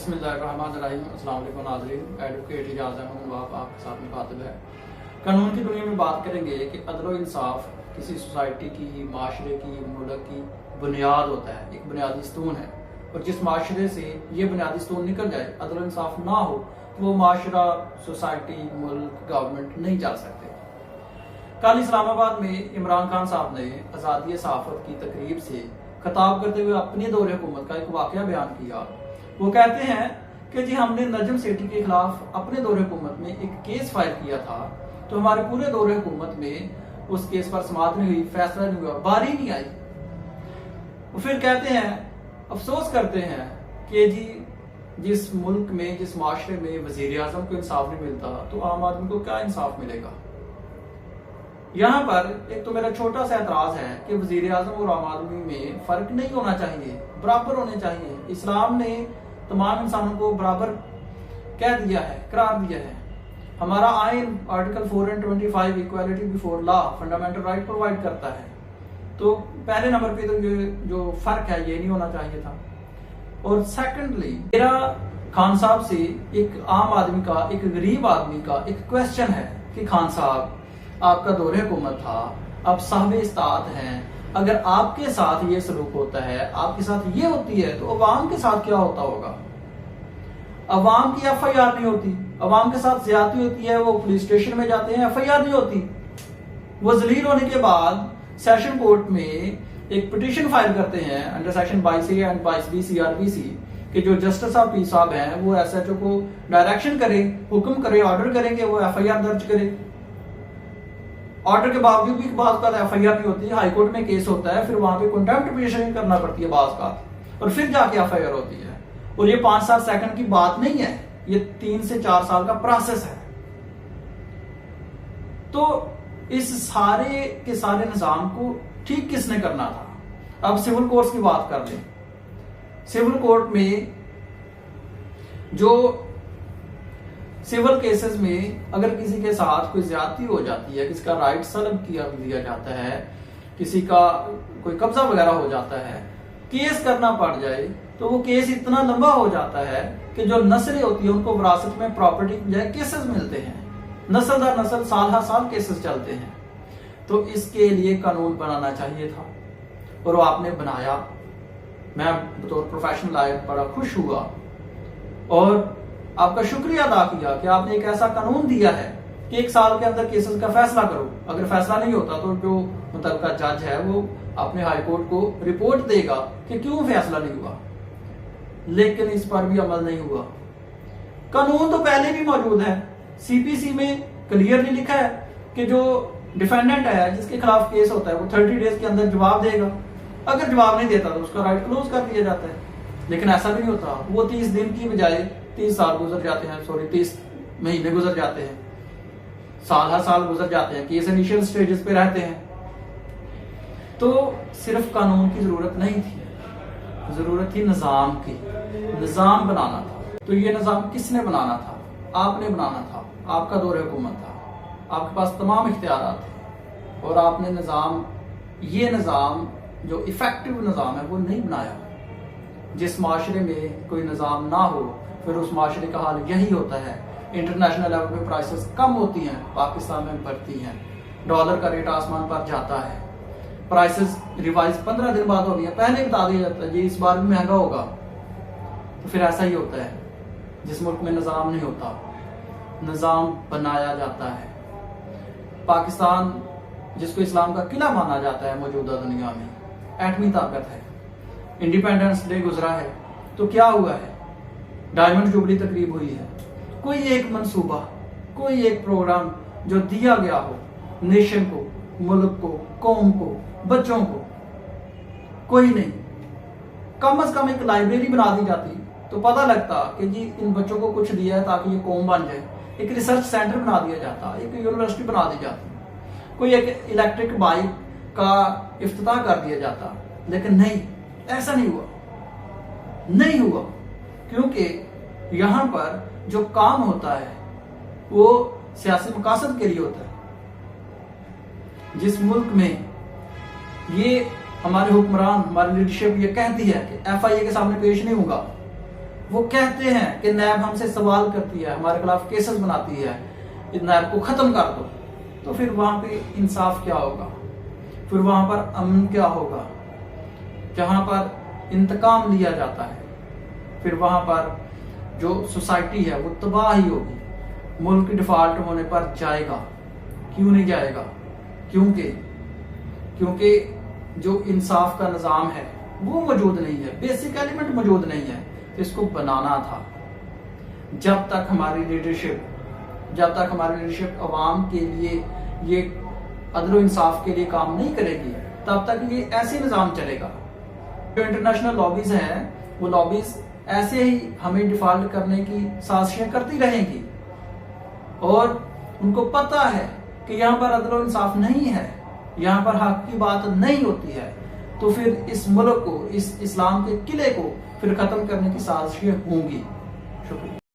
बिस्मिल्लाहिर्रहमानिर्रहीम। अस्सलाम वालेकुम नाज़रीन। एडवोकेट इजाज़ अहमद नवाब आपके साथ मुखातिब है। कानून की दुनिया में बात करेंगे कि अदल और इंसाफ किसी सोसाइटी की, माशरे की, मुल्क की बुनियाद होता है, एक बुनियादी स्तून है। और जिस माशरे से ये बुनियादी स्तून निकल जाए, अदल और इंसाफ ना हो, तो वो माशरा, सोसाइटी, मुल्क, गवर्नमेंट नहीं चल सकते। कल इस्लामाबाद में इमरान खान साहब ने आज़ादी सहाफ़त की तकरीब से खिताब करते हुए अपनी दौरे हुकूमत का एक वाक़या बयान किया। वो कहते हैं कि जी हमने नजम सेठी के खिलाफ अपने दौरे हुकूमत में एक केस फाइल किया था, तो हमारे पूरे दौरे हुकूमत में उस केस पर समाअत नहीं हुई, फैसला नहीं हुआ, बारी नहीं आई। वो फिर कहते हैं, अफसोस करते हैं कि जी जिस मुल्क में, जिस माशरे में वजीर आजम को इंसाफ नहीं मिलता, तो आम आदमी को क्या इंसाफ मिलेगा। यहाँ पर एक तो मेरा छोटा सा एतराज है कि वजीर आजम और आम आदमी में फर्क नहीं होना चाहिए, बराबर होने चाहिए। इस्लाम ने तमाम इंसानों को बराबर कह दिया है, करार दिया है। हमारा आइन article 425 equality before law, fundamental right provide करता है। तो पहले नंबर पे तो ये जो फर्क है ये नहीं होना चाहिए था। और सेकंडली मेरा खान साहब से, एक आम आदमी का, एक गरीब आदमी का एक क्वेश्चन है कि खान साहब आपका दौरे हुकूमत था, आप साहब इस्तात हैं, अगर आपके साथ ये सलूक होता है, आपके साथ ये होती है, तो अवाम के साथ क्या होता होगा। अवाम की FIR नहीं होती, अवाम के साथ ज्यादती होती है, वो पुलिस स्टेशन में जाते हैं, FIR नहीं होती। वो जलील होने के बाद सेशन कोर्ट में एक पिटीशन फाइल करते हैं under section 22A and 22B CRPC कि जो जस्टिस ऑफ पीस साहब हैं वो SHO को डायरेक्शन करे, हुक्म करे, ऑर्डर करेंगे, वो FIR दर्ज करे। ऑर्डर के बावजूद भी बाज़ का FIR नहीं होती, हाई कोर्ट में केस होता है, फिर वहां पे कंटेम्प्ट पिटीशन करना पड़ती है बाज़ का, और फिर जाके FIR होती है। और ये 5-7 सेकंड की बात नहीं है, ये 3 से 4 साल का प्रोसेस है। तो इस सारे के सारे निजाम को ठीक किसने करना था। अब सिविल कोर्ट्स की बात कर लें। सिविल कोर्ट में जो सिविल केसेस में अगर किसी के साथ कोई ज्यादती हो जाती है, किसी का राइट सलब किया दिया जाता है, किसी का कोई कब्जा वगैरह हो जाता है, केस करना पड़ जाए, तो वो केस इतना लंबा हो जाता है कि जो नस्लें होती है उनको विरासत में प्रॉपर्टी की बजाय केसेस मिलते हैं, नस्ल दर नस्ल, साल हर साल केसेस चलते हैं। तो इसके लिए कानून बनाना चाहिए था और वो आपने बनाया। मैं बतौर प्रोफेशनल लॉयर बड़ा खुश हुआ और आपका शुक्रिया अदा किया कि आपने एक ऐसा कानून दिया है कि 1 साल के अंदर केसेस का फैसला करो। अगर फैसला नहीं होता तो जो मुतल्लिका जज है वो अपने हाई कोर्ट को रिपोर्ट देगा कि क्यों फैसला नहीं हुआ, लेकिन इस पर भी अमल नहीं हुआ। कानून तो पहले भी मौजूद है, CPC में क्लियरली लिखा है कि जो डिफेंडेंट है, जिसके खिलाफ केस होता है, वो 30 डेज के अंदर जवाब देगा। अगर जवाब नहीं देता तो उसका राइट क्लोज कर दिया जाता है। लेकिन ऐसा भी नहीं होता, वो 30 दिन की बजाय 30 साल गुजर जाते हैं, 30 महीने गुजर जाते हैं, साल हर साल गुजर जाते हैं, केस इनिशियल स्टेजेस पे रहते हैं। तो सिर्फ कानून की जरूरत नहीं थी, जरूरत थी निजाम की। निजाम बनाना था। तो ये निजाम किसने बनाना था? आपने बनाना था। आपका दौरे हुकूमत था, आपके पास तमाम इख्तियारात थे, और आपने निजाम, ये निजाम जो इफेक्टिव निजाम है वो नहीं बनाया। जिस माशरे में कोई निजाम ना हो, फिर उस माशरे का हाल यही होता है। इंटरनेशनल लेवल पे प्राइसेस कम होती हैं, पाकिस्तान में बढ़ती हैं, डॉलर का रेट आसमान पर जाता है, प्राइसेस रिवाइज 15 दिन बाद होनी है, पहले बता दिया जाता है जी इस बार भी महंगा होगा। तो फिर ऐसा ही होता है जिस मुल्क में निजाम नहीं होता, निजाम बनाया जाता है। पाकिस्तान जिसको इस्लाम का किला माना जाता है मौजूदा दुनिया में, एटमी ताकत है, इंडिपेंडेंस डे गुजरा है, तो क्या हुआ है? डायमंड जुबली तकरीब हुई है। कोई एक मंसूबा, कोई एक प्रोग्राम जो दिया गया हो नेशन को, मुल्क को, कौम को, बच्चों को, कोई नहीं। कम से कम एक लाइब्रेरी बना दी जाती तो पता लगता कि जी इन बच्चों को कुछ दिया है ताकि ये कौम बन जाए। एक रिसर्च सेंटर बना दिया जाता, एक यूनिवर्सिटी बना दी जाती, कोई एक इलेक्ट्रिक बाइक का इफ्तिताह कर दिया जाता। लेकिन नहीं, ऐसा नहीं हुआ, नहीं हुआ, क्योंकि यहां पर जो काम होता है वो सियासी मकासद के लिए होता है। जिस मुल्क में ये हमारे हुक्मरान, हमारी लीडरशिप ये कहती है कि FIA के सामने पेश नहीं होगा, وہ کہتے ہیں کہ نیب ہم سے سوال کرتی ہے، ہمارے خلاف کیسز بناتی ہے، اس نیب کو ختم کر دو، تو پھر وہاں پہ انصاف کیا ہوگا؟ پھر وہاں پر امن کیا ہوگا؟ جہاں پر انتقام لیا جاتا ہے، پھر وہاں پر جو سوسائٹی ہے وہ تباہ ہی ہوگی، ملک ڈیفالٹ ہونے پر جائے گا۔ کیوں نہیں جائے گا؟ کیونکہ جو انصاف کا نظام ہے وہ موجود نہیں ہے، بیسک ایلیمنٹ موجود نہیں ہے، تو اس کو بنانا تھا۔ جب تک ہماری لیڈرشپ عوام کے لیے یہ عدل و انصاف کے لیے کام نہیں کرے گی، تب تک یہ ایسے نظام چلے گا۔ جو انٹرنیشنل لابیز ہیں وہ لابیز ایسے ہی ہمیں ڈیفالٹ کرنے کی سازشیں کرتی رہیں گی، اور ان کو پتہ ہے کہ یہاں پر عدل و انصاف نہیں ہے، یہاں پر حق کی بات نہیں ہوتی ہے، تو پھر اس ملک کو، اس اسلام کے قلعے کو پھر ختم کرنے کی سازشیں ہوں گی۔ شکریہ۔